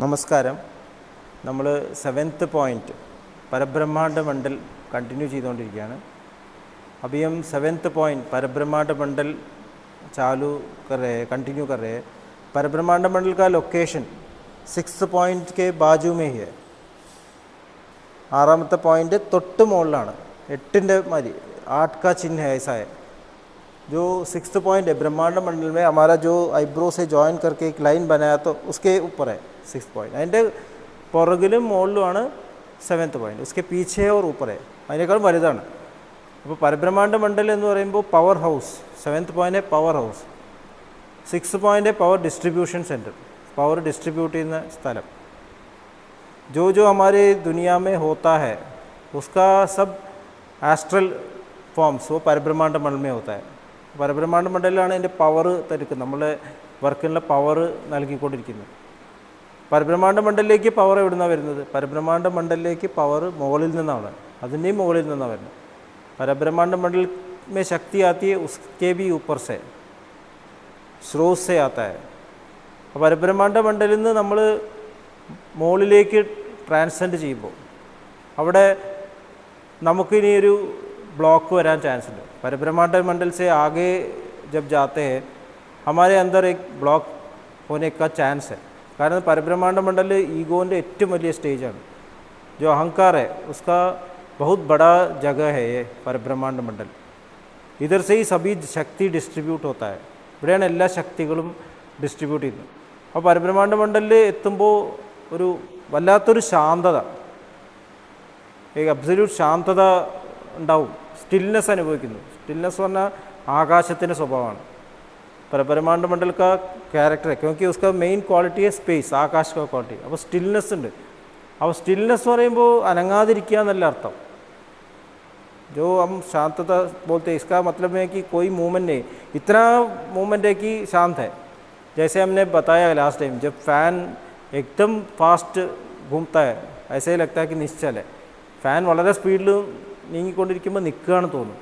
നമസ്കാരം. നമ്മൾ 7th point परब्रह्मांड मंडल continue ചെയ്തുകൊണ്ടിരിക്കുകയാണ്. अभी हम 7th पॉइंट परब्रह्मांड मंडल चालू कर रहे हैं, कंटिन्यू कर रहे हैं. परब्रह्मांड मंडल का लोकेशन 6th पॉइंट के बाजू में ही है. 6th पॉइंट തൊട്ട് മുകളിലാണ്. 8ന്റെ മാതിരി 8 का चिन्ह है ऐसा है. जो 6th पॉइंट है ब्रह्मांड मंडल में हमारा जो आईब्रो से जॉइन करके एक लाइन बनाया तो उसके ऊपर है 6th पॉइंट. അതിൻ്റെ പുറകിലും മുകളിലുമാണ് 7th पॉइंट. उसके पीछे और ऊपर है, അതിനേക്കാൾ വലുതാണ്. അപ്പോൾ പരബ്രഹ്മാണ്ഡ മണ്ഡലം എന്ന് പറയുമ്പോൾ പവർ ഹൗസ്. 7th पॉइंट है പവർ ഹൗസ്. 6th पॉइंट है power distribution centre, power distribute ചെയ്യുന്ന സ്ഥലം. जो जो हमारे दुनिया में होता है उसका सब एस्ट्रल फॉर्म्स वो परब्रह्मांड मंडल में होता है. പരബ്രഹ്മാണ്ഡ മണ്ഡലമാണ് അതിൻ്റെ പവർ തരുന്നത്, നമ്മളെ വർക്കിനുള്ള പവർ നൽകിക്കൊണ്ടിരിക്കുന്നത്. പരബ്രഹ്മാണ്ഡ മണ്ഡലിലേക്ക് പവർ എവിടെ നിന്നാണ് വരുന്നത്? പരബ്രഹ്മാണ്ഡ മണ്ഡലിലേക്ക് പവർ മുകളിൽ നിന്നാണ്, അതിൻ്റെയും മുകളിൽ നിന്നാണ് വരുന്നത്. പരബ്രഹ്മാണ്ड मंडल में शक्ति आती है उसके भी ऊपर से, स्रोत से आता है. അപ്പോൾ പരബ്രഹ്മാണ്ഡ മണ്ഡലിൽ നിന്ന് നമ്മൾ മുകളിലേക്ക് ട്രാൻസെൻഡ് ചെയ്യുമ്പോൾ അവിടെ നമുക്കിനി ഒരു ब्लॉक वरान चांस है. परब्रह्मांड मंडल से आगे जब जाते हैं हमारे अंदर एक ब्लॉक होने का चांस है. कारण परब्रह्मांड मंडल ईगोൻ്റെ ഏറ്റവും വലിയ സ്റ്റേജാണ്. जो अहंकार है उसका बहुत बड़ा जगह है ये परब्रह्मांड मंडल. इधर से ही सभी शक्ति डिस्ट्रीब्यूट होता है. ഇവിടെയാണ് എല്ലാ ശക്തികളും ഡിസ്ട്രിബ്യൂട്ട് ചെയ്യുന്നത്. അപ്പോൾ പരബ്രഹ്മാണ്ഡ മണ്ഡലിൽ എത്തുമ്പോൾ ഒരു വല്ലാത്തൊരു ശാന്തത, അബ്സല്യൂട്ട് ശാന്തത ഉണ്ടാവും. स्टिलनेस അനുഭവിക്കുന്നു. स्टिलनेस പറഞ്ഞാൽ ആകാശത്തിൻ്റെ സ്വഭാവമാണ്. परब्रह्मांड मंडल का कैरेक्टर है क्योंकि उसका मेन क्वालिटी है स्पेस, आकाश का क्वालिटी. അപ്പോൾ स्टिलनेस ഉണ്ട്. അപ്പോൾ स्टिलनेस പറയുമ്പോൾ അനങ്ങാതിരിക്കുക എന്നല്ല അർത്ഥം. जो हम शांतता बोलते हैं इसका मतलब है कि कोई मूवमेंट नहीं, इतना मूवमेंट है कि शांत है. जैसे हमने बताया लास्ट टाइम, जब फैन एकदम फास्ट घूमता है ऐसे ही लगता है कि निश्चल है. ഫാൻ വളരെ സ്പീഡിൽ നീങ്ങിക്കൊണ്ടിരിക്കുമ്പോൾ നിൽക്കുകയാണ് തോന്നും.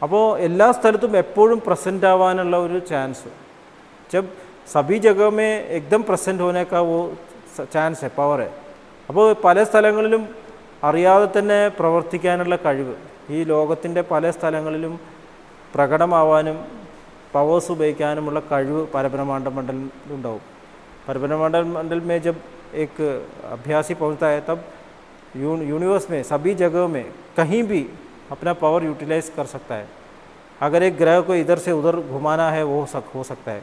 അപ്പോൾ എല്ലാ സ്ഥലത്തും എപ്പോഴും പ്രസൻ്റ് ആവാനുള്ള ഒരു ചാൻസ്, ജബ് സഭി ജഗഹ में एकदम പ്രസൻറ്റ് होने का वो ചാൻസ് है, പവർ है. അപ്പോൾ പല സ്ഥലങ്ങളിലും അറിയാതെ തന്നെ പ്രവർത്തിക്കാനുള്ള കഴിവ്, ഈ ലോകത്തിൻ്റെ പല സ്ഥലങ്ങളിലും പ്രകടമാവാനും പവേഴ്സ് ഉപയോഗിക്കാനുമുള്ള കഴിവ് പരബ്രഹ്മാണ്ഡ മണ്ഡലത്തിലുണ്ടാവും. परब्रह्मांड मंडल में जब एक अभ्यासी पहुँचता है तब यूनिवर्स में सभी जगहों में कहीं भी अपना पावर यूटिलाइज कर सकता है. अगर एक ग्रह को इधर से उधर घुमाना है वो हो सकता है.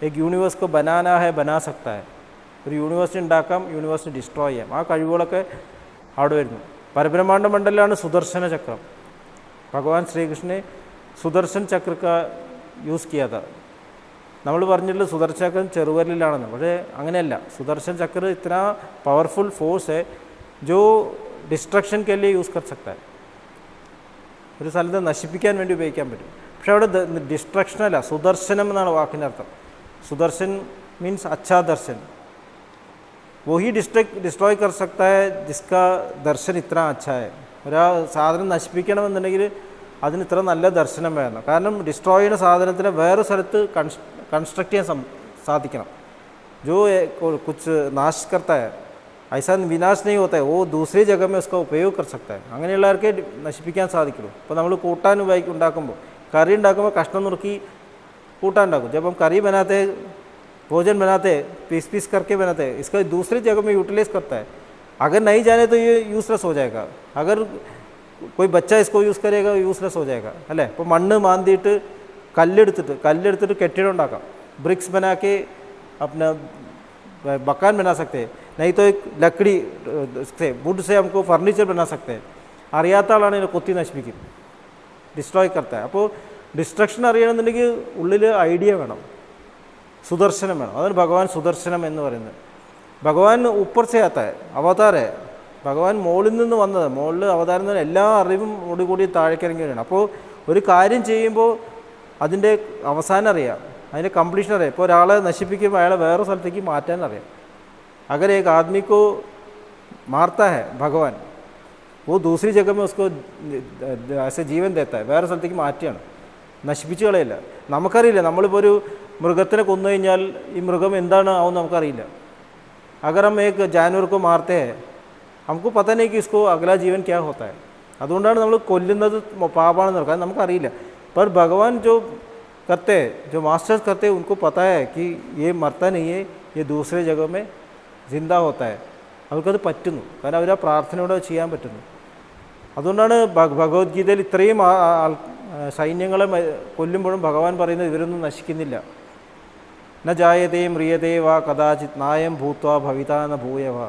एक യൂണിവേഴ്സ് को बनाना है बना सकता है. ഒരു യൂണിവേഴ്സിനെ ഉണ്ടാക്കാം, യൂണിവേഴ്സിനെ ഡിസ്ട്രോയ് ചെയ്യാം. ആ കഴിവുകളൊക്കെ അവിടെ വരുന്നു. പരബ്രഹ്മാണ്ഡ മണ്ഡലാണ് സുദർശന ചക്രം. ഭഗവാൻ ശ്രീകൃഷ്ണനെ സുദർശൻ ചക്ര का യൂസ് किया था. നമ്മൾ പറഞ്ഞിട്ടുള്ള സുദർശന ചക്രം ചെറുവരലിലാണെന്ന്, പക്ഷേ അങ്ങനെയല്ല. സുദർശൻ ചക്ര ഇത്ര പവർഫുൾ ഫോഴ്സ് है जो ഡിസ്ട്രക്ഷൻ के लिए യൂസ് कर सकता है. ഒരു സ്ഥലത്ത് നശിപ്പിക്കാൻ വേണ്ടി ഉപയോഗിക്കാൻ പറ്റും. പക്ഷെ അവിടെ ഡിസ്ട്രക്ഷനല്ല, സുദർശനം എന്നാണ് വാക്കിൻ്റെ അർത്ഥം. സുദർശൻ മീൻസ് अच्छा दर्शन. वही डिस्ट्रॉय कर सकता है जिसका दर्शन इतना अच्छा है. ഒരാ സാധനം നശിപ്പിക്കണമെന്നുണ്ടെങ്കിൽ അതിന് ഇത്ര നല്ല ദർശനം വേണം. കാരണം ഡിസ്ട്രോയ് ചെയ്യുന്ന സാധനത്തിന് വേറെ സ്ഥലത്ത് കൺസ്ട്രക്ട് ചെയ്യാൻ സാധിക്കണം. जो कुछ नाश करता है ऐसा विनाश नहीं होता है, वो दूसरी जगह में उसका उपयोग कर सकता है. അങ്ങനെയുള്ളവർക്ക് നശിപ്പിക്കാൻ സാധിക്കുള്ളൂ. ഇപ്പോൾ നമ്മൾ കൂട്ടാൻ ഉണ്ടാക്കുമ്പോൾ, കറി ഉണ്ടാക്കുമ്പോൾ കഷ്ണം നുറുക്കി കൂട്ടാൻ ഉണ്ടാക്കും. जब हम करी बनाते हैं, भोजन बनाते हैं, पीस करके बनाते हैं, इसका दूसरी जगह में यूटिलाइज करता है. अगर नहीं जाने तो ये यूजलेस हो जाएगा. अगर कोई बच्चा इसको यूज़ करेगा യൂസ്ലെസ് हो जाएगा അല്ലേ. ഇപ്പോൾ മണ്ണ് മാന്തിയിട്ട് കല്ലെടുത്തിട്ട് കെട്ടിടം ഉണ്ടാക്കാം. ब्रिक्स बना के अपना मकान बना सकते हैं. नहीं तो एक लकड़ी से वुड से हमको फर्नीचर बना सकते हैं. അറിയാത്ത ആളാണ് ഇതിനെ കൊത്തി നശിപ്പിക്കും, ഡിസ്ട്രോയ് करता है. അപ്പോൾ ഡിസ്ട്രക്ഷൻ അറിയണമെന്നുണ്ടെങ്കിൽ ഉള്ളിൽ ഐഡിയ വേണം, സുദർശനം വേണം. അതാണ് ഭഗവാൻ സുദർശനം എന്ന് പറയുന്നത്. ഭഗവാൻ ऊपर से आता है, അവതാർ है. ഭഗവാൻ മുകളിൽ നിന്ന് വന്നത്, മുകളിൽ അവതാരം തന്നെ എല്ലാ അറിവും കൂടി താഴേക്ക് ഇറങ്ങി വരികയാണ്. അപ്പോൾ ഒരു കാര്യം ചെയ്യുമ്പോൾ അതിൻ്റെ അവസാനം അറിയാം, അതിൻ്റെ കംപ്ലീഷൻ അറിയാം. ഇപ്പോൾ ഒരാളെ നശിപ്പിക്കുമ്പോൾ അയാളെ വേറെ സ്ഥലത്തേക്ക് മാറ്റാൻ അറിയാം. अगर एक आदमी को मारता है भगवान, वो दूसरी जगह में उसको ऐसे जीवन देता है, വേറെ സ്ഥലത്തേക്ക് മാറ്റിയാണ്, നശിപ്പിച്ച് കളയില്ല. നമുക്കറിയില്ല, നമ്മളിപ്പോൾ ഒരു മൃഗത്തിനെ കൊന്നു കഴിഞ്ഞാൽ ഈ മൃഗം എന്താണ് ആവും നമുക്കറിയില്ല. अगर हम एक जानवर को मारते हैं हमको पता नहीं कि इसको अगला जीवन क्या होता है. അതുകൊണ്ടാണ് നമ്മൾ കൊല്ലുന്നത് പാപമാണെന്ന് നോക്കാം, നമുക്കറിയില്ല. पर भगवान जो करते हैं, जो मास्टर्स करते हैं, उनको पता है कि ये मरता नहीं है, ये दूसरे जगह में जिंदा होता है. അവർക്കത് പറ്റുന്നു, കാരണം അവർ ആ പ്രാർത്ഥനയോടെ ചെയ്യാൻ പറ്റുന്നു. അതുകൊണ്ടാണ് ഭഗവത്ഗീതയിൽ ഇത്രയും സൈന്യങ്ങളെ കൊല്ലുമ്പോഴും ഭഗവാൻ പറയുന്നത് ഇവരൊന്നും നശിക്കുന്നില്ല. ന ജായതേ മ്രിയതേ വാ കദാചിത് നായം ഭൂത്വാ ഭവിതാ ന ഭൂയവ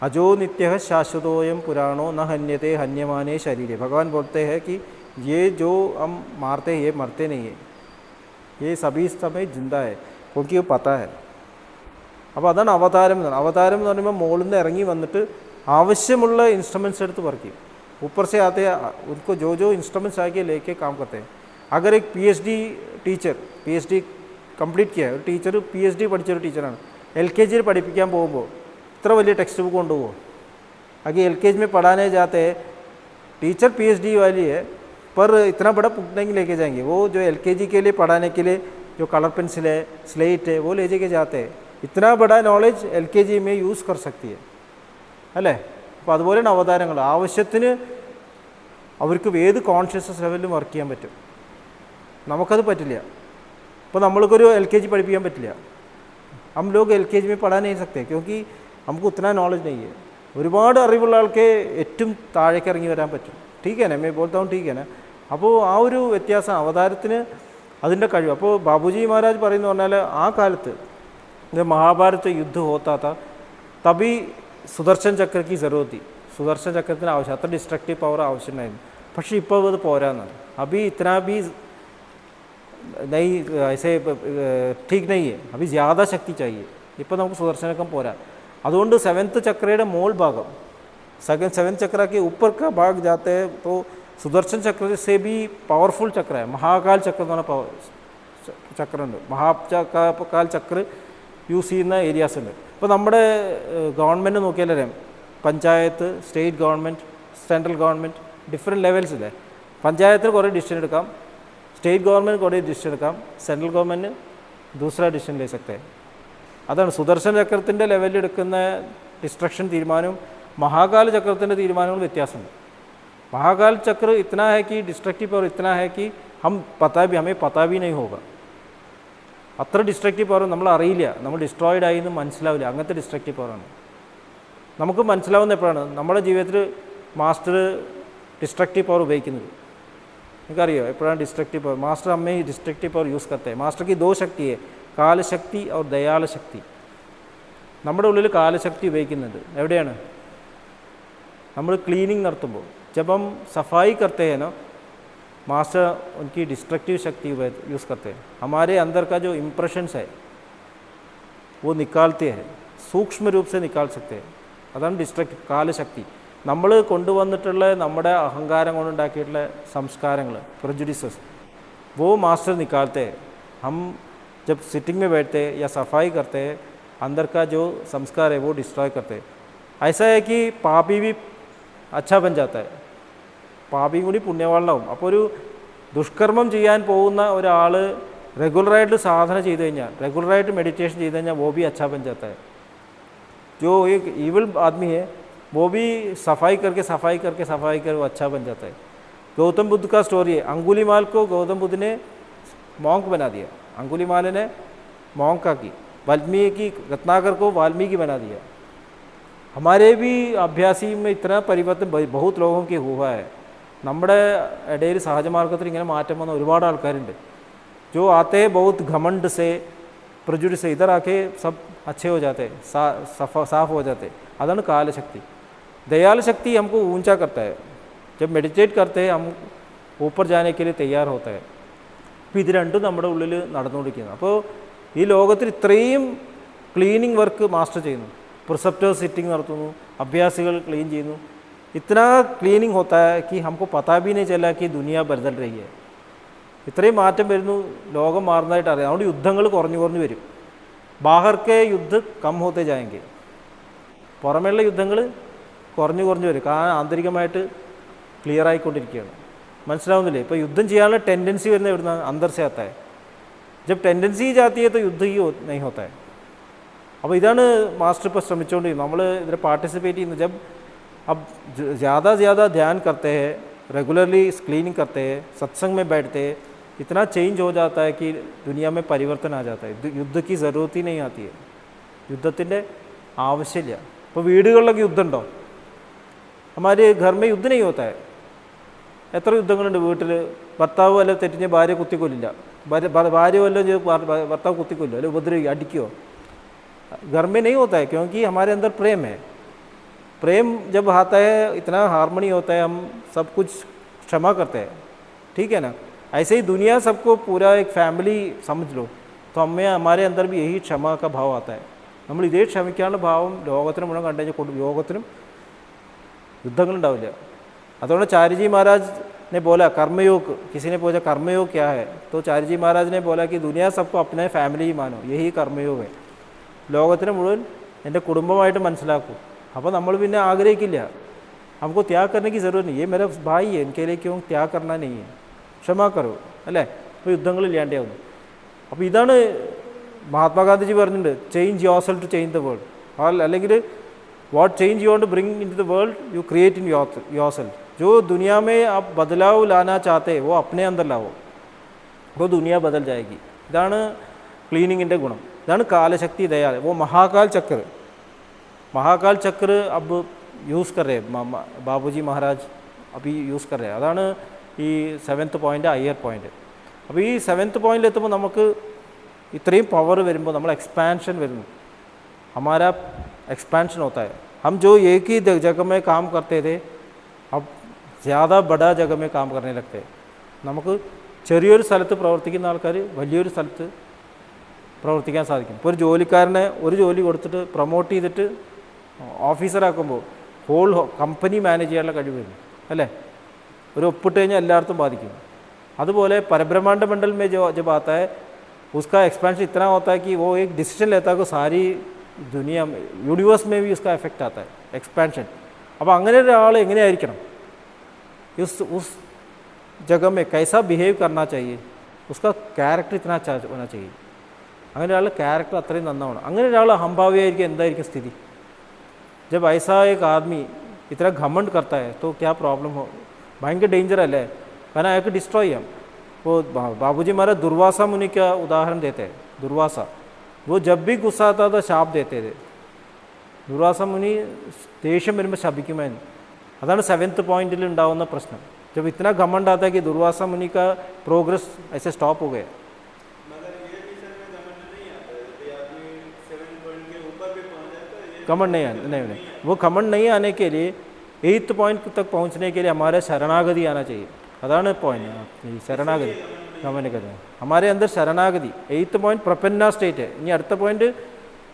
अजो नित्य शाश्वतोयम पुराणो न हन्यते हन्यमाने शरीरे. भगवान बोलते हैं कि ये जो हम मारते हैं ये मरते नहीं है, ये सभी समय जिंदा है, क्योंकि वो पता है. അപ്പോൾ അതാണ് അവതാരം എന്ന് പറയുന്നത്. അവതാരം എന്ന് പറയുമ്പോൾ മുകളിൽ നിന്ന് ഇറങ്ങി വന്നിട്ട് ആവശ്യമുള്ള ഇൻസ്ട്രുമെंट्स എടുത്ത് വർക്ക് ചെയ്യും. ऊपर से आते हैं, उनको जो जो इंस्ट्रूमेंट्स आके लेके काम करते हैं. अगर एक PhD टीचर PhD कंप्लीट किया है, ഒരു ടീച്ചർ PhD പഠിച്ചൊരു ടീച്ചറാണ്, LKG പഠിപ്പിക്കാൻ പോകുമ്പോൾ इतना വലിയ टेक्स्ट बुक കൊണ്ടുപോകുമോ? आगे LKG में पढ़ाने जाते हैं, टीचर PhD वाली है पर इतना बड़ा बुक नहीं लेके जाएंगे. वो जो LKG के लिए पढ़ाने के लिए जो कलर पेंसिल है, स्लेट है, वो ले के जाते हैं. इतना बड़ा नॉलेज LKG में यूज़ कर सकती है അല്ലേ? അപ്പോൾ അതുപോലെയാണ് അവതാരങ്ങൾ. ആവശ്യത്തിന് അവർക്ക് ഏത് കോൺഷ്യസ്നസ് ലെവലിലും വർക്ക് ചെയ്യാൻ പറ്റും, നമുക്കത് പറ്റില്ല. ഇപ്പോൾ നമ്മൾക്കൊരു LKG പഠിപ്പിക്കാൻ പറ്റില്ല. हम लोग LKG में पढ़ा नहीं सकते क्योंकि हमको उतना नॉलेज नहीं है. ഒരുപാട് അറിവുള്ള ആൾക്ക് ഏറ്റവും താഴേക്ക് ഇറങ്ങി വരാൻ പറ്റും. ठीक है ना, मैं बोलता हूँ ठीक है ना. അപ്പോൾ ആ ഒരു വ്യത്യാസം അവതാരത്തിന് അതിൻ്റെ കഴിവ്. അപ്പോൾ ബാബുജി മഹാരാജ് പറയുന്നു പറഞ്ഞാൽ ആ കാലത്ത് മഹാഭാരത് യുദ്ധ होता था तभी സുദർശൻ ചക്ര की ज़रूरत थी. സുദർശൻ ചക്രത്തിന് ആവശ്യം, അത്ര ഡിസ്ട്രക്റ്റീവ് പവർ ആവശ്യമായിരുന്നു. പക്ഷേ ഇപ്പോൾ അത് പോരാന്നാണ്. अभी इतना भी नहीं, ऐसे ठीक नहीं है, अभी ज़्यादा शक्ति चाहिए. ഇപ്പോൾ നമുക്ക് സുദർശനക്കം പോരാ. അതുകൊണ്ട് സെവൻത്ത് ചക്രയുടെ മോൾ ഭാഗം, सेवन्थ चक्र के ऊपर का भाग जाते हैं तो सुदर्शन चक्र से भी पावरफुल चक्र है. महाकाल चक्र എന്ന് പറഞ്ഞ ചക്ര ഉണ്ട്. മഹാകാൽ ചക്ര യൂസ് ചെയ്യുന്ന ഏരിയാസ് ഉണ്ട്. ഇപ്പോൾ നമ്മുടെ ഗവൺമെൻറ് നോക്കിയാലറിയാം, panchayat, state government, central government, different levels ഇല്ലേ. പഞ്ചായത്തിന് കുറേ ഡിസിഷൻ എടുക്കാം, സ്റ്റേറ്റ് ഗവൺമെൻറ് കുറേ ഡിസിഷൻ എടുക്കാം, സെൻട്രൽ ഗവൺമെൻറ് ദൂസറ ഡിസിഷൻ ലേ सकते हैं. അതാണ് സുദർശൻ ചക്രത്തിൻ്റെ ലെവലിൽ എടുക്കുന്ന ഡിസ്ട്രക്ഷൻ തീരുമാനവും महाकाल ചക്രത്തിൻ്റെ തീരുമാനങ്ങൾ വ്യത്യാസമുണ്ട്. महाकाल चक्र इतना है कि डिस्ट्रक्टिव पावर इतना है कि हमें पता भी नहीं होगा. അത്ര ഡിസ്ട്രക്റ്റീവ് പവർ നമ്മൾ അറിയില്ല, നമ്മൾ ഡിസ്ട്രോയിഡ് ആയി എന്ന് മനസ്സിലാവില്ല. അങ്ങനത്തെ ഡിസ്ട്രക്റ്റീവ് പവറാണ്. നമുക്ക് മനസ്സിലാവുന്ന എപ്പോഴാണ് നമ്മുടെ ജീവിതത്തിൽ മാസ്റ്റർ ഡിസ്ട്രക്റ്റീവ് പവർ ഉപയോഗിക്കുന്നത്. നിങ്ങൾക്കറിയോ എപ്പോഴാണ് ഡിസ്ട്രക്റ്റീവ് പവർ? മാസ്റ്റർ അമ്മ ഡിസ്ട്രക്റ്റീവ് പവർ യൂസ് करते हैं. मास्टर की दो शक्ति है, കാലശക്തി और ദയാലശക്തി. നമ്മുടെ ഉള്ളിൽ കാലശക്തി ഉപയോഗിക്കുന്നുണ്ട്. എവിടെയാണ്? നമ്മൾ ക്ലീനിങ് നടത്തുമ്പോൾ, जब हम सफाई करते हैं ना, मास्टर उनकी डिस्ट्रक्टिव शक्ति यूज़ करते हैं. हमारे अंदर का जो इम्प्रेशंस है वो निकालते हैं, सूक्ष्म रूप से निकाल सकते हैं. അതാണ് ഡിസ്ട്രക്റ്റീവ് കാലശക്തി. നമ്മൾ കൊണ്ടുവന്നിട്ടുള്ള നമ്മുടെ അഹങ്കാരം കൊണ്ടുണ്ടാക്കിയിട്ടുള്ള സംസ്കാരങ്ങൾ, പ്രെജുഡിസസ്, वो मास्टर निकालते हैं. हम जब सिटिंग में बैठते हैं या सफाई करते हैं, अंदर का जो संस्कार है वो डिस्ट्रॉय करते हैं. ऐसा है कि पापी भी अच्छा बन जाता है, പാപി കൂടി പുണ്യവാളനാവും. അപ്പോൾ ഒരു ദുഷ്കർമ്മം ചെയ്യാൻ പോകുന്ന ഒരാൾ റെഗുലറായിട്ട് സാധന ചെയ്ത് കഴിഞ്ഞാൽ, റെഗുലറായിട്ട് മെഡിറ്റേഷൻ ചെയ്ത് കഴിഞ്ഞാൽ वो भी अच्छा बन जाता है. जो एक इविल आदमी है वो भी सफाई करके वो अच्छा बन जाता है. गौतम बुद्ध का स्टोरी है. अंगुलीमाल को गौतम बुद्ध ने मॉन्क बना दिया, अंगुलीमाल ने मॉन्क की. वाल्मीकि रत्नाकर को वाल्मीकि बना दिया. हमारे भी अभ्यासी में इतना परिवर्तन बहुत लोगों के हुआ है. നമ്മുടെ ഇടയിൽ സഹജമാർഗത്തിൽ ഇങ്ങനെ മാറ്റം വന്ന ഒരുപാട് ആൾക്കാരുണ്ട്. जो आते हैं बहुत घमंड से, प्रेजुडिस से, इधर आके सब अच्छे हो जाते हैं, साफ हो जाते हैं. अതാണ് കാലശക്തി. दयाल शक्ति हमको ऊंचा करता है. जब मेडिटेट करते हैं हम ऊपर जाने के लिए तैयार होता है. അപ്പോൾ ഇത് രണ്ടും നമ്മുടെ ഉള്ളിൽ നടന്നുകൊണ്ടിരിക്കുന്നത്. അപ്പോൾ ഈ ലോകത്തിൽ ഇത്രയും ക്ലീനിങ് വർക്ക് മാസ്റ്റർ ചെയ്യുന്നു. പ്രിസെപ്റ്റേഴ്സ് സിറ്റിംഗ് നടത്തുന്നു, അഭ്യാസികൾ ക്ലീൻ ചെയ്യുന്നു. इतना क्लीनिंग होता है कि हमको पता भी नहीं चला कि दुनिया बदल रही है. ഇത്രയും മാറ്റം വരുന്നു, ലോകം മാറുന്നതായിട്ട് അറിയാം. അതുകൊണ്ട് യുദ്ധങ്ങൾ കുറഞ്ഞു വരും. ബാഹർക്കെ യുദ്ധ കം ഹോത്തെ ജായെങ്കിൽ, പുറമേയുള്ള യുദ്ധങ്ങൾ കുറഞ്ഞു വരും. കാരണം ആന്തരികമായിട്ട് ക്ലിയർ ആയിക്കൊണ്ടിരിക്കുകയാണ്. മനസ്സിലാവുന്നില്ലേ? ഇപ്പോൾ യുദ്ധം ചെയ്യാനുള്ള ടെൻഡൻസി വരുന്ന എവിടുന്ന? അന്തർ से आता है. जब टेंडेंसी जाती है तो युद्ध ही नहीं होता है. അപ്പോൾ ഇതാണ് മാസ്റ്റർ ഇപ്പോൾ ശ്രമിച്ചുകൊണ്ടിരിക്കുന്നത്. നമ്മൾ ഇതിൽ പാർട്ടിസിപ്പേറ്റ് ചെയ്യുന്നത് जब अब ज़्यादा से ज़्यादा ध्यान करते हैं, रेगुलरली क्लीनिंग करते हैं, सत्संग में बैठते हैं, इतना चेंज हो जाता है कि दुनिया में परिवर्तन आ जाता है. युद्ध की ज़रूरत ही नहीं आती है. യുദ്ധത്തിൻ്റെ ആവശ്യമില്ല. ഇപ്പോൾ വീടുകളിലൊക്കെ യുദ്ധമുണ്ടോ? हमारे घर में युद्ध नहीं होता है. എത്ര യുദ്ധങ്ങളുണ്ട് വീട്ടിൽ? ഭർത്താവ് വല്ല തെറ്റിഞ്ഞ് ഭാര്യ കുത്തിക്കൊല്ലില്ല, ഭാര്യ വല്ല ഭർത്താവ് കുത്തിക്കൊല്ലോ അല്ലെ ഉപദ്രവിക്കുക അടിക്കുമോ? घर में नहीं होता है क्योंकि हमारे अंदर प्रेम है. प्रेम जब आता है इतना हार्मनी होता है, हम सब कुछ क्षमा करते हैं. ठीक है ना? ऐसे ही दुनिया सबको पूरा एक फैमिली समझ लो, तो हमें हमारे अंदर भी यही क्षमा का भाव आता है. നമ്മൾ ഇതേ ക്ഷമിക്കാനുള്ള ഭാവം ലോകത്തിന് മുഴുവൻ കണ്ടു കഴിഞ്ഞാൽ ലോകത്തിനും യുദ്ധങ്ങളുണ്ടാവില്ല. അതുകൊണ്ട് चार्य महाराज ने बोला कर्मयोग, किसी ने पूछा कर्मयोग क्या है, तो चार्य महाराज ने बोला कि दुनिया सबको अपने फैमिली ही मानो, यही कर्मयोग है. ലോകത്തിന് മുഴുവൻ എൻ്റെ കുടുംബമായിട്ട് മനസ്സിലാക്കൂ. അപ്പോൾ നമ്മൾ പിന്നെ ആഗ്രഹിക്കില്ല हमको त्याग करने की ज़रूरत नहीं, ये मेरा भाई है, इनके लिए क्यों त्याग करना नहीं है, ക്ഷമ करो അല്ലേ? അപ്പോൾ യുദ്ധങ്ങളില്ലാണ്ടാവുന്നു. അപ്പോൾ ഇതാണ് മഹാത്മാഗാന്ധിജി പറഞ്ഞിട്ടുണ്ട്, change your self to change the world. അല്ലെങ്കിൽ what change you want to bring in to the world you create in your self. जो दुनिया में आप बदलाव लाना चाहते हैं वो अपने अंदर लाओ, वो दुनिया बदल जाएगी. ഇതാണ് ക്ലീനിങ്ങിൻ്റെ ഗുണം. ഇതാണ് കാലശക്തി ദയാൽ. वो महाकाल चक्र अब യൂസ് कर रहे ബാബുജി മഹാരാജ് അभी യൂസ് कर रहे. അതാണ് ഈ 7th പോയിൻ്റ്, ഹയർ പോയിൻ്റ്. അപ്പോൾ ഈ 7th പോയിൻ്റിൽ എത്തുമ്പോൾ നമുക്ക് ഇത്രയും പവർ വരുമ്പോൾ നമ്മൾ എക്സ്പാൻഷൻ വരുന്നു. हमारा एक्सपेंशन होता है. हम जो एक ही जगह में काम करते थे अब ज़्यादा बड़ा जगह में काम करने लगते हैं. നമുക്ക് ചെറിയൊരു സ്ഥലത്ത് പ്രവർത്തിക്കുന്ന ആൾക്കാർ വലിയൊരു സ്ഥലത്ത് പ്രവർത്തിക്കാൻ സാധിക്കും. ഇപ്പോൾ ഒരു ജോലിക്കാരനെ ഒരു ജോലി കൊടുത്തിട്ട് പ്രൊമോട്ട് ചെയ്തിട്ട് ഓഫീസറാക്കുമ്പോൾ ഹോൾ കമ്പനി മാനേജ് ചെയ്യാനുള്ള കഴിവ് വരും അല്ലേ? ഒരു ഒപ്പിട്ട് കഴിഞ്ഞാൽ എല്ലായിടത്തും ബാധിക്കും. അതുപോലെ परब्रह्मांड मंडल में जो जब आता है उसका एक्सपेंशन इतना होता है कि वो एक डिसीजन लेता है कि सारी दुनिया में यूनिवर्स में भी उसका इफेक्ट आता है, एक्सपेंशन. അപ്പോൾ അങ്ങനെ ഒരാൾ എങ്ങനെയായിരിക്കണം? उस जगह में कैसा बिहेव करना चाहिए, उसका कैरेक्टर इतना अच्छा होना चाहिए. അങ്ങനെ ഒരാളുടെ ക്യാരക്ടർ അത്രയും നന്നാവണം. അങ്ങനെ ഒരാൾ അഹംഭാവിയായിരിക്കും എന്തായിരിക്കും സ്ഥിതി? जब ऐसा एक आदमी इतना घमंड करता है तो क्या प्रॉब्लम हो? ഭയങ്കര ഡേഞ്ചർ അല്ലേ? കാരണം അയാൾക്ക് ഡിസ്ട്രോയ് ചെയ്യാം. वो बाबूजी महाराज दुर्वासा मुनि का उदाहरण देते हैं. दुर्वासा वो जब भी गुस्सा आता था शाप देते थे. दुर्वासा मुनि ദേഷ്യം വരുമ്പോൾ ശപിക്കുമായിരുന്നു. അതാണ് 7th പോയിന്റിൽ ഉണ്ടാവുന്ന പ്രശ്നം. जब इतना घमंड आता है कि दुर्वासा मुनि का प्रोग्रेस ऐसे स्टॉप हो गया. घमंड नहीं, वो घमंड नहीं आने के लिए 8th पॉइंट तक पहुंचने के लिए हमारे शरणागति आना चाहिए. अതാണ് പോയിന്റ്. ഈ ശരണാഗതി ഗമനിക്കുന്നത് हमारे अंदर शरणागति. 8th पॉइंट प्रपन्ना स्टेट है. इനി അടുത്ത പോയിന്റ്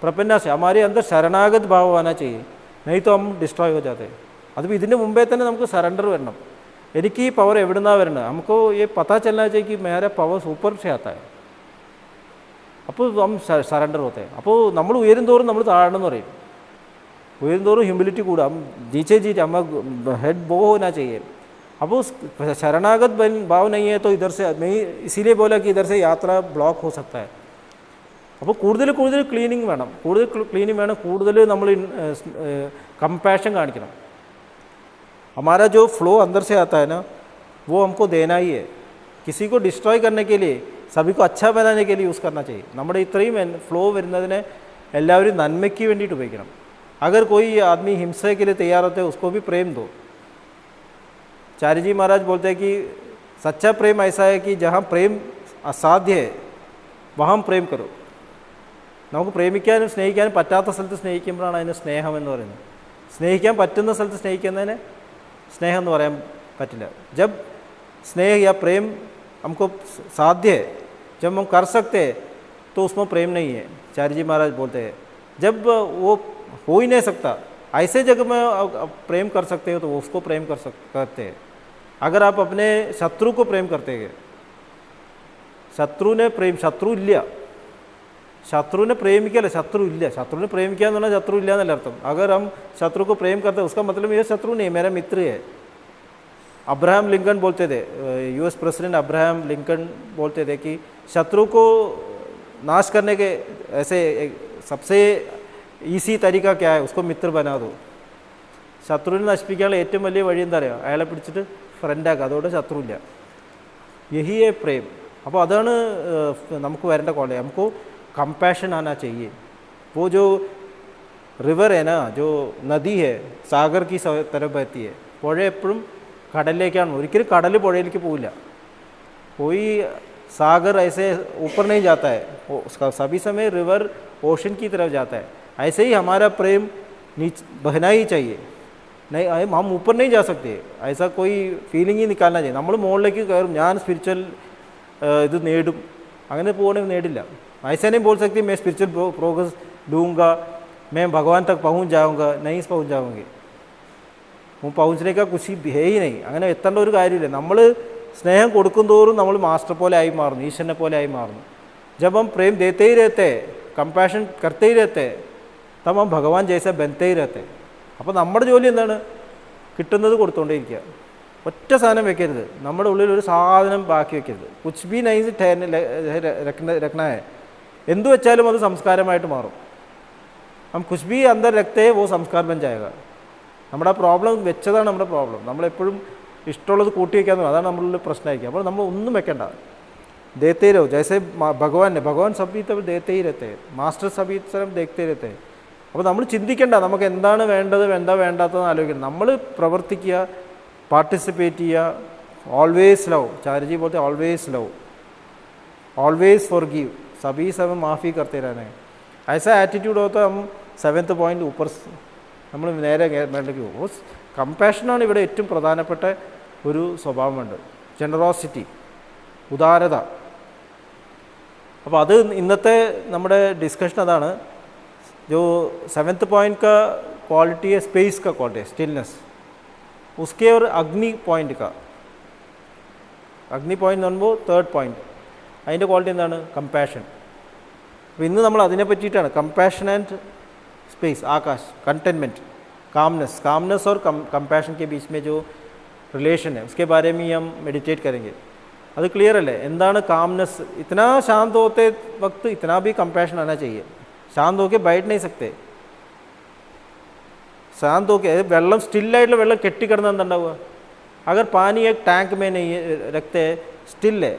प्रपन्ना से हमारे अंदर शरणागत भाव आना चाहिए, नहीं तो हम डिस्ट्रॉय हो जाते हैं. അതിപ്പോൾ ഇതിന് മുമ്പേ തന്നെ നമുക്ക് സറണ്ടർ വരണം. എനിക്ക് ഈ പവർ എവിടെ നിന്നാണ് വരുന്നത്? നമുക്ക് ये पता चलना चाहिए कि मेरा पावर ऊपर से आता है. അപ്പോൾ हम സറണ്ടർ होते हैं. അപ്പോൾ നമ്മൾ ഉയരും തോറും നമ്മൾ താഴണമെന്ന് പറയും. उयरन दोनों ह्यूमिलिटी कूड़ा हम नीचे हम हेड बो होना चाहिए. अब उस शरणागत भाव नहीं है तो इधर से मैं इसीलिए बोला कि इधर से यात्रा ब्लॉक हो सकता है. അപ്പോൾ കൂടുതൽ ക്ലീനിങ് വേണം, കൂടുതൽ നമ്മൾ कंपैशन കാണിക്കണം. हमारा जो फ्लो अंदर से आता है ना वो हमको देना ही है. किसी को डिस्ट्रॉय करने के लिए, सभी को अच्छा बनाने के लिए യൂസ് करना चाहिए. നമ്മുടെ ഇത്രയും ഫ്ലോ വരുന്നതിനെ എല്ലാവരും നന്മയ്ക്ക് വേണ്ടിയിട്ട് ഉപയോഗിക്കണം. अगर कोई आदमी हिंसा के लिए तैयार होता है उसको भी प्रेम दो. चार्य जी महाराज बोलते हैं कि सच्चा प्रेम ऐसा है कि जहाँ प्रेम असाध्य है वहाँ प्रेम करो. നമുക്ക് പ്രേമിക്കാനും സ്നേഹിക്കാനും പറ്റാത്ത സ്ഥലത്ത് സ്നേഹിക്കുമ്പോഴാണ് അതിന് സ്നേഹം എന്ന് പറയുന്നത്. സ്നേഹിക്കാൻ പറ്റുന്ന സ്ഥലത്ത് സ്നേഹിക്കുന്നതിന് സ്നേഹം എന്ന് പറയാൻ പറ്റില്ല. जब स्नेह या प्रेम हमको साध्य है, जब हम कर सकते हैं तो उसमें प्रेम नहीं है. चार्य जी महाराज बोलते हैं जब वो हो ही नहीं सकता ऐसे जगह में प्रेम कर सकते हो तो उसको प्रेम करते हैं. अगर आप अपने शत्रु को प्रेम करते हैं, ശത്രുവിനെ ഇല്ല, ശത്രുവിനെ പ്രേമിക്കല്ല, ശത്രു ഇല്ല. ശത്രുവിനെ പ്രേമിക്കുക എന്ന് പറഞ്ഞാൽ ശത്രു ഇല്ല എന്നല്ല അർത്ഥം. अगर हम शत्रु को प्रेम करते हैं उसका मतलब ये शत्रु नहीं, मेरा मित्र है. अब्राहम लिंकन बोलते थे, US प्रेसिडेंट अब्राहम लिंकन बोलते थे कि शत्रु को नाश करने के ऐसे सबसे ഈസി തരീക്ക ക്യാ ഹൈ ഉസ്കോ മിത്ര ബനാ ദോ. ശത്രുവിനെ നശിപ്പിക്കാനുള്ള ഏറ്റവും വലിയ വഴി എന്താ പറയുക, അയാളെ പിടിച്ചിട്ട് ഫ്രണ്ടാക്കുക, അതോടെ ശത്രുവില്ല. യഹിയെ പ്രേം. അപ്പോൾ അതാണ് നമുക്ക് വരേണ്ട ക്വാളിറ്റി. നമുക്ക് കമ്പാഷൻ ആനാ ചെയ്യേ. वो जो റിവർ है ना, जो നദി है സാഗർ की तरफ बहती है. പുഴ എപ്പോഴും കടലിലേക്കാണ്, ഒരിക്കലും കടൽ പുഴയിലേക്ക് പോവില്ല. कोई सागर ऐसे ऊपर नहीं जाता है, सभी समय रिवर ओशन की तरफ जाता है. ऐसे ही हमारा प्रेम नीचे बहना ही चाहिए. नहीं हम ऊपर नहीं जा सकते, ऐसा कोई ഫീലിംഗ് ही निकालना चाहिए. നമ്മൾ മുകളിലേക്ക് കയറും, ഞാൻ സ്പിരിച്വൽ ഇത് നേടും, അങ്ങനെ പോകണമെങ്കിൽ നേടില്ല. ऐसा नहीं बोल सकती मैं स्पिरिचुअल प्रोग्रेस दूंगा, मैं भगवान तक पहुंच जाऊंगा, नहीं पहुंच जाऊंगी. वो पहुंचने का कुछ है ही नहीं. അങ്ങനെ എത്തേണ്ട ഒരു കാര്യമില്ല. നമ്മൾ സ്നേഹം കൊടുക്കും തോറും നമ്മൾ മാസ്റ്റർ പോലെ ആയി മാറുന്നു, ഈശ്വരനെ പോലെ ആയി മാറുന്നു. जब हम प्रेम देते ही रहते, कंपैशन करते ही रहते, तब हम भगवान जैसे बनते ही रहते. അപ്പോൾ നമ്മുടെ ജോലി എന്താണ്, കിട്ടുന്നത് കൊടുത്തുകൊണ്ടേയിരിക്കുക. ഒറ്റ സാധനം വെക്കരുത്, നമ്മുടെ ഉള്ളിൽ ഒരു സാധനം ബാക്കി വെക്കരുത്. കുച്ച് ബി നൈസ് രഖ്ന ഹൈ, എന്തു വെച്ചാലും അത് സംസ്കാരമായിട്ട് മാറും. हम कुछ भी अंदर रखते हैं वो संस्कार बन जाएगा. നമ്മുടെ പ്രോബ്ലം വെച്ചതാണ് നമ്മുടെ പ്രോബ്ലം. നമ്മളെപ്പോഴും ഇഷ്ടമുള്ളത് കൂട്ടി വയ്ക്കാന്ന്, അതാണ് നമ്മളുള്ള പ്രശ്നമായിരിക്കും. അപ്പോൾ നമ്മൾ ഒന്നും വെക്കണ്ട, ദേത്തേ രഹോ. ജൈസെ ഭഗവാൻ സഭി തബ് ദേത്തേ ഹി രഹത്തെ, മാസ്റ്റർ സഭി തരം ദേഖ്തേ രഹത്തെ. അപ്പോൾ നമ്മൾ ചിന്തിക്കേണ്ട നമുക്ക് എന്താണ് വേണ്ടത് എന്താ വേണ്ടാത്തതെന്ന് ആലോചിക്കണം. നമ്മൾ പ്രവർത്തിക്കുക, പാർട്ടിസിപ്പേറ്റ് ചെയ്യുക, ഓൾവേസ് ലവ്. ചാരിജി പോലത്തെ ഓൾവേസ് ലവ്, ഓൾവേസ് ഫॉरगिव, सभी सब माफ़ी करते रहना है. ऐसा एटीट्यूड होता है, हम 7th पॉइंट ऊपर നമ്മൾ നേരെ വേണ്ടേക്ക് പോകും. കമ്പാഷനാണ് ഇവിടെ ഏറ്റവും പ്രധാനപ്പെട്ട ഒരു സ്വഭാവമുണ്ട്, ജനറോസിറ്റി, ഉദാരത. അപ്പോൾ അത് ഇന്നത്തെ നമ്മുടെ ഡിസ്കഷൻ അതാണ്. जो 7th पॉइंट का क्वालिटी है स्पेस का क्वालिटी है स्टिलनेस, उसके और अग्नि पॉइंट का, അഗ്നി പോയിന്റ് എന്ന് പറയുമ്പോൾ 3rd പോയിന്റ്, അതിൻ്റെ ക്വാളിറ്റി എന്താണ്, കമ്പാഷൻ. അപ്പോൾ ഇന്ന് നമ്മൾ അതിനെ പറ്റിയിട്ടാണ് compassion and space, Akash, containment, calmness और कंपैशन के बीच में जो रिलेशन है उसके बारे में हम मेडिटेट करेंगे. അത് ക്ലിയർ അല്ലേ, എന്താണ് കാംനെസ്. इतना शांत होते वक्त इतना भी कंपैशन आना चाहिए. शांत होके बैठ नहीं सकते. शांत होके വെള്ളം സ്റ്റില്ലായിട്ടുള്ള വെള്ളം കെട്ടിക്കിടന്ന് എന്തുണ്ടാവുക, अगर पानी एक टैंक में नहीं रखते, स्टिल है,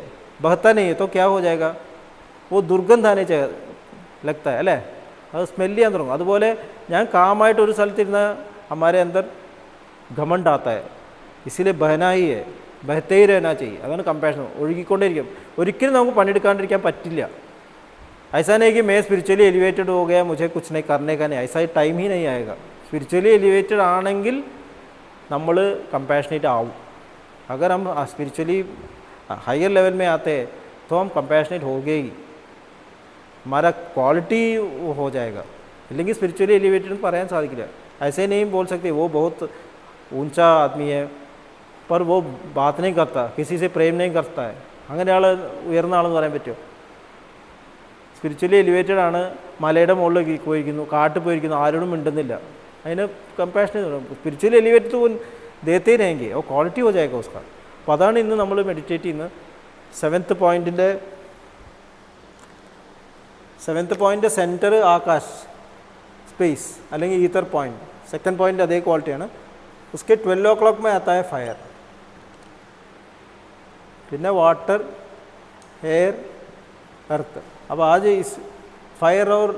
बहता नहीं है, तो क्या हो जाएगा, वो दुर्गंध आने लगता है अല്ലേ, അത് സ്മെല്ല് ചെയ്യാൻ തുടങ്ങും. അതുപോലെ ഞാൻ കാമായിട്ട് ഒരു സ്ഥലത്തിരുന്ന हमारे अंदर घमंड आता है, इसलिए बहना ही है, बहते ही रहना चाहिए. അതാണ് കമ്പാഷൻ, ഒഴുകിക്കൊണ്ടേയിരിക്കും. ഒരിക്കലും നമുക്ക് പണിയെടുക്കാണ്ടിരിക്കാൻ പറ്റില്ല. ऐसा नहीं कि मैं स्पिरिचुअली एलिवेटेड हो गया, मुझे कुछ नहीं करने का नहीं, ऐसा टाइम ही नहीं आएगा. स्पिरिचुअली एलिवेटेड ആണെങ്കിൽ നമ്മൾ कंपैशनेट ആവും. अगर हम स्पिरिचुअली हायर लेवल में आते हैं तो हम कंपैशनेट हो गए ही, हमारा क्वालिटी हो जाएगा. लेकिन स्पिरिचुअली एलिवेटेड പറയാൻ സാധിക്കില്ല. ऐसे नहीं बोल सकते वो बहुत ऊंचा आदमी है पर वो बात नहीं करता, किसी से प्रेम नहीं करता है, അങ്ങനെ ആൾ ഉയർന്ന ആളെന്ന് പറയാൻ പറ്റുമോ? സ്പിരിച്വലി എലിവേറ്റഡ് ആണ്, മലയുടെ മുകളിൽ പോയിരിക്കുന്നു, കാട്ടിൽ പോയിരിക്കുന്നു, ആരോടും മിണ്ടുന്നില്ല, അതിന് കമ്പാഷൻ. സ്പിരിച്വലി എലിവേറ്റഡ് ദേത്തേ रहेंगे और क्वालिटी हो जाएगा उसका. അപ്പോൾ അതാണ് ഇന്ന് നമ്മൾ മെഡിറ്റേറ്റ് ചെയ്യുന്നത്. 7th point centre Akash, space അല്ലെങ്കിൽ ഈതർ പോയിൻ്റ്. 2nd പോയിൻ്റ് അതേ ക്വാളിറ്റിയാണ്. उसके 12 o'clock में आता है फायर, പിന്നെ വാട്ടർ, എയർ, अर्थ. अब आज इस फायर और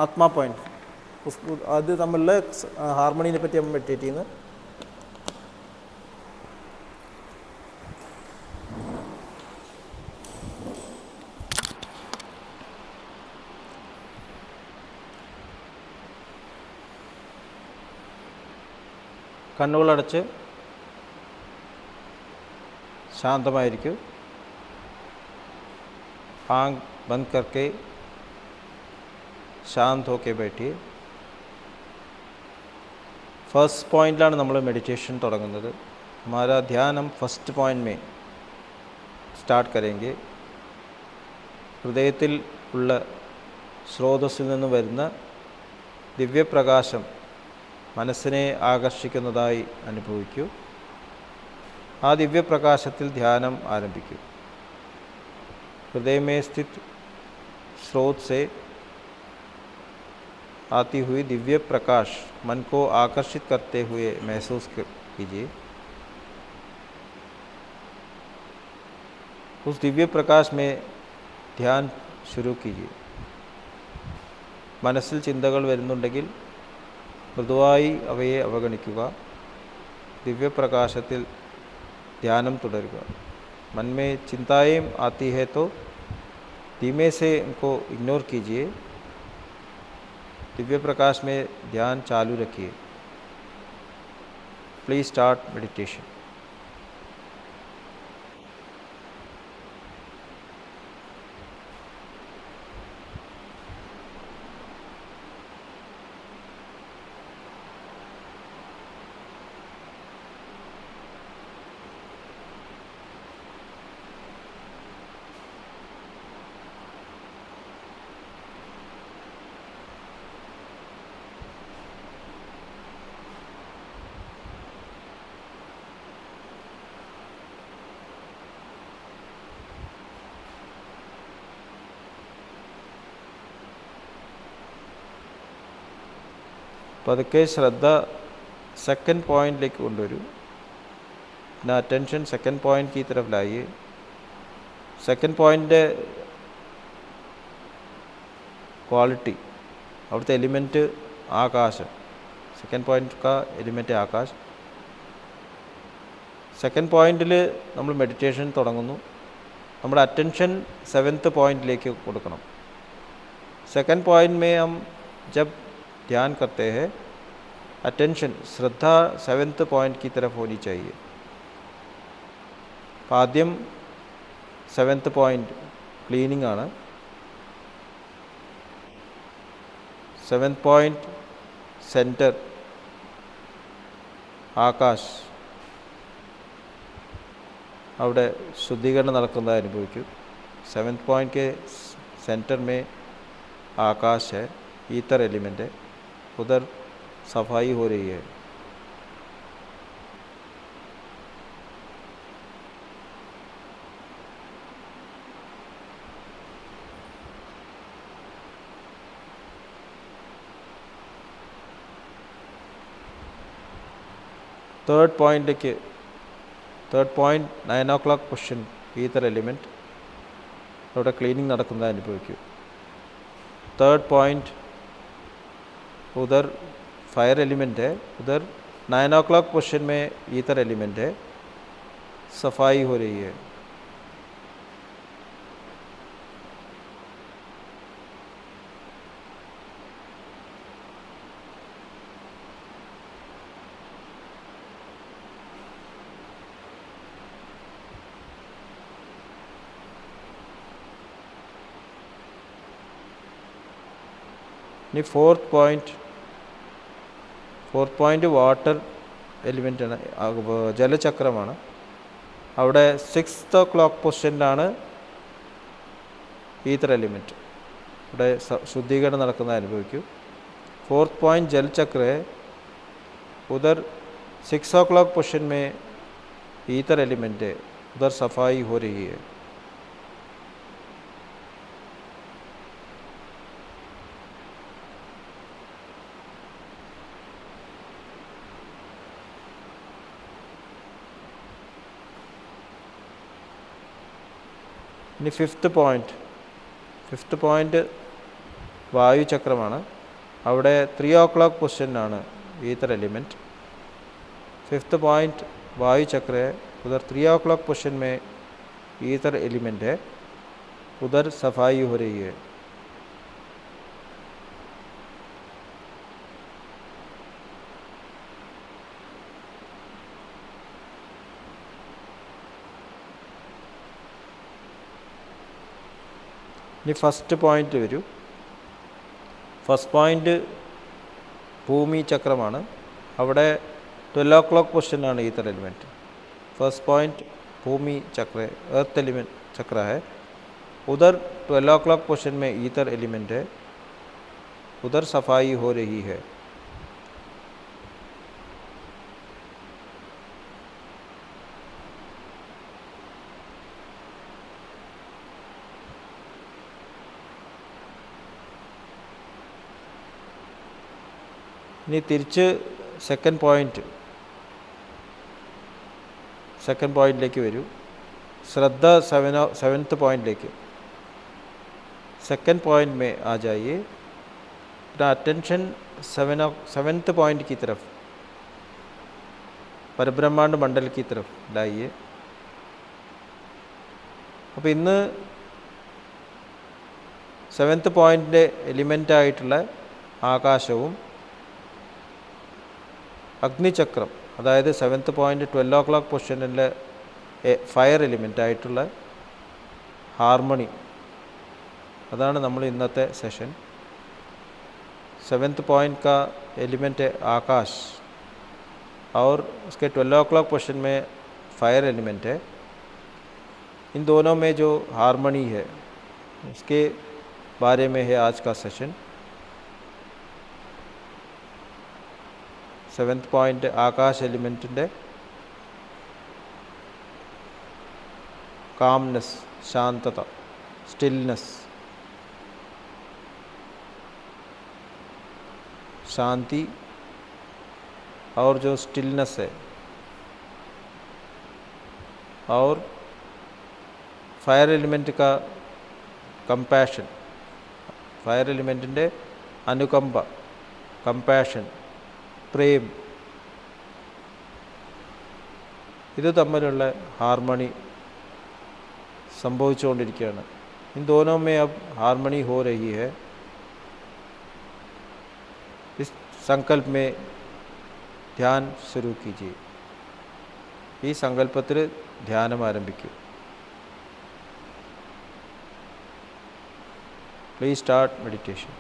ആത്മാ പോയിന്റ്, അത് തമ്മിലുള്ള ഹാർമണീനെ പറ്റി നമ്മൾ മെഡിറ്റേറ്റ് ചെയ്യുന്നത്. കണ്ണുകളടച്ച് ശാന്തമായിരിക്കും. आँख बंद करके शांत होके बैठिए. फर्स्ट पॉइंटिലാണ് നമ്മൾ मेडिटेशन തുടങ്ങുന്നത്. हमारा ध्यान हम फर्स्ट पॉइंट में स्टार्ट करेंगे. ഹൃദയത്തിൽ ഉള്ള സ്രോതസ്സിൽ നിന്ന് വരുന്ന ദിവ്യപ്രകാശം മനസ്സിനെ ആകർഷിക്കുന്നതായി അനുഭവിക്കൂ. ആ ദിവ്യപ്രകാശത്തിൽ ധ്യാനം ആരംഭിക്കൂ. हृदय में स्थित स्रोत से आती हुई दिव्य प्रकाश मन को आकर्षित करते हुए महसूस कीजिए। उस दिव्य प्रकाश में ध्यान शुरू कीजिए। മനസ്സിൽ ചിന്തകൾ വരുന്നുണ്ടെങ്കിൽ മൃദുവായി അവയെ അവഗണിക്കുക. ദിവ്യപ്രകാശത്തിൽ ध्यानम തുടരുക. मन में चिंताएं आती है तो धीमे से उनको इग्नोर कीजिए. दिव्य प्रकाश में ध्यान चालू रखिए. Please start meditation. പതുക്കെ ശ്രദ്ധ സെക്കൻഡ് पॉइंटലേക്ക് കൊണ്ടുവരൂ. ना अटेंशन सेकंड पॉइंट की तरफ लाइए. सेकंड पॉइंट क्वालिटी അവിടുത്തെ എലിമെൻറ്റ് ആകാശം. സെക്കൻഡ് പോയിൻ്റ് का എലിമെൻറ്റ് ആകാശ്. സെക്കൻഡ് പോയിൻറ്റിൽ നമ്മൾ മെഡിറ്റേഷൻ തുടങ്ങുന്നു. നമ്മുടെ अटेंशन सेवन्थ पॉइंटലേക്ക് കൊടുക്കണം. सेकंड पॉइंट में हम जब ध्यान करते हैं अटेंशन श्रद्धा सेवन्थ पॉइंट की तरफ होनी चाहिए. ആദ്യം സെവൻത്ത് പോയിൻ്റ് ക്ലീനിങ് ആണ്. Seventh point centre Akash. അവിടെ ശുദ്ധീകരണം നടക്കുന്നത് അനുഭവിക്കൂ. സെവൻത്ത് पॉइंट के सेंटर में आकाश है, ईथर एलिमेंट है. उधर सफाई हो रही है. Third point 9 o'clock position ether element. അവിടെ ക്ലീനിങ് നടക്കുന്നത് അനുഭവിക്കൂ. തേർഡ് पॉइंट उधर फायर एलिमेंट है. उधर 9 o'clock पोजिशन में ईथर एलिमेंट है. सफाई हो रही है. फोर्थ पॉइंट वाटर एलिमेंट ആണ്, ജലചക്രമാണ്. അവിടെ 6th o'clock പൊസിഷനിലാണ് ഈഥർ എലിമെൻറ്റ്. ഇവിടെ ശുദ്ധീകരണം നടക്കുന്നത് അനുഭവിക്കൂ. फोर्थ पॉइंट जल चक्र है. उधर 6 o'clock पोजिशन में ईथर एलिमेंट है. उधर सफाई हो रही है. ഇനി ഫിഫ്ത്ത് പോയിൻ്റ് വായുചക്രമാണ്. അവിടെ 3 o'clock പൊസിഷനിലാണ് ഈഥർ एलिमेंट. फिफ्थ पॉइंट वायु चक्र है. उधर 3 o'clock पोजिशन में ईथर एलिमेंट है. उधर सफाई हो रही है. ഇനി ഫസ്റ്റ് പോയിൻ്റ് വരൂ. ഫസ്റ്റ് പോയിൻ്റ് ഭൂമി ചക്രമാണ്. അവിടെ 12 o'clock പൊസിഷനാണ് ഈഥർ एलिमेंट. फर्स्ट पॉइंट भूमि चक्र है, अर्थ एलिमेंट चक्र है. उधर 12 o'clock पोजिशन में ईथर एलिमेंट है. उधर सफाई हो रही है. ഇനി തിരിച്ച് സെക്കൻഡ് പോയിന്റിലേക്ക് വരൂ. ശ്രദ്ധ सेवन्थ पॉइंट सेकंड पॉइंट में आ जाइए. अपना अटेंशन सेवन्थ पॉइंट की तरफ, परब्रह्मांड मंडल की तरफ लाइए. അപ്പോൾ ഇന്ന് സെവൻത്ത് പോയിൻ്റിൻ്റെ എലിമെൻ്റായിട്ടുള്ള ആകാശവും അഗ്നിചക്രം, അതായത് സെവൻത്ത് പോയിൻ്റ് 12 o'clock പൊസിഷനിലെ ഫയർ എലിമെൻ്റായിട്ടുള്ള ഹാർമണി, അതാണ് നമ്മൾ ഇന്നത്തെ സെഷൻ. सेवन्थ पॉइंट का एलिमेंट है आकाश और उसके 12 o'clock पोर्शन में फायर एलिमेंट है. इन दोनों में जो हारमोनी है उसके बारे में है आज का सेशन. सेवन्थ पॉइंट आकाश एलिमेंटिൻ്റെ कामनेस, शांतता, स्टिलनेस, शांति और जो स्टिलनेस है, और फायर एलिमेंट का कंपैशन, फायर एलिमेंटिൻ്റെ അനുകമ്പ, കമ്പാഷൻ, പ്രേം, ഇത് തമ്മിലുള്ള ഹാർമണി സംഭവിച്ചുകൊണ്ടിരിക്കുകയാണ്. इन दोनों में अब हारमोनी हो रही है. इस संकल्प में ध्यान शुरू कीजिए. ഈ സങ്കല്പത്തിൽ ധ്യാനം ആരംഭിക്കൂ. Please start meditation.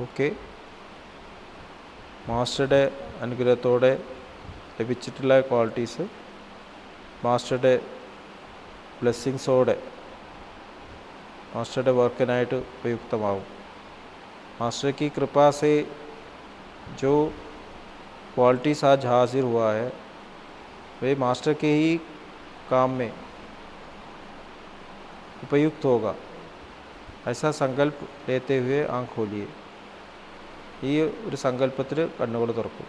ഓക്കെ, മാസ്റ്ററുടെ അനുഗ്രഹത്തോടെ ലഭിച്ചിട്ടുള്ള ക്വാളിറ്റീസ് മാസ്റ്ററുടെ ബ്ലെസ്സിങ്സോടെ മാസ്റ്ററുടെ വർക്കിനായിട്ട് ഉപയുക്തമാവും. मास्टर की कृपा से जो क्वालिटीज़ आज हाजिर हुआ है वे मास्टर के ही काम में उपयुक्त होगा, ऐसा संकल्प लेते हुए आँख खोलिए. ഈ ഒരു സങ്കല്പത്തിൽ കണ്ണുകൾ തുറക്കും.